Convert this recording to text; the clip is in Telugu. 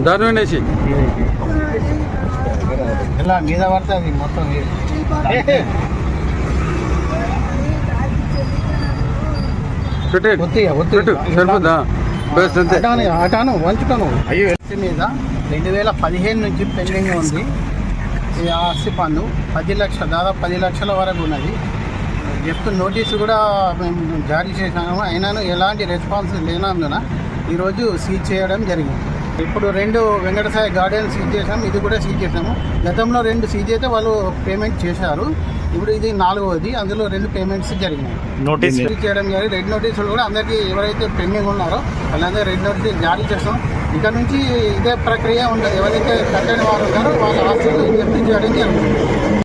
దానివేసి ఇలా మీద పడుతుంది మొత్తం సరిపోద్దా అటాను వంచుతాను మీద 2015 నుంచి పెండింగ్ ఉంది ఈ ఆస్తి పన్ను 10 లక్షల దాదాపు 10 లక్షల వరకు ఉన్నది. జప్తు నోటీసు కూడా మేము జారీ చేసాము. అయినాను ఎలాంటి రెస్పాన్స్ లేనందున ఈరోజు సీజ్ చేయడం జరిగింది. ఇప్పుడు 2 వెంకటసాయి గార్డెన్ సీజ్ చేసాము, ఇది కూడా సీజ్ చేసాము. గతంలో 2 సీజ్ అయితే వాళ్ళు పేమెంట్ చేశారు. ఇప్పుడు ఇది 4వది, అందులో 2 పేమెంట్స్ జరిగినాయి. నోటీస్ సీజ్ చేయడం జరిగింది. రెడ్ నోటీసులు కూడా అందరికీ ఎవరైతే పెండింగ్ ఉన్నారో వాళ్ళందరూ రెడ్ నోటీస్ జారీ చేస్తాం. ఇక్కడ నుంచి ఇదే ప్రక్రియ ఉండదు. ఎవరైతే కట్టని వారు ఉన్నారో వాళ్ళ ఆస్తులు జప్తు చేయడం జరుగుతుంది.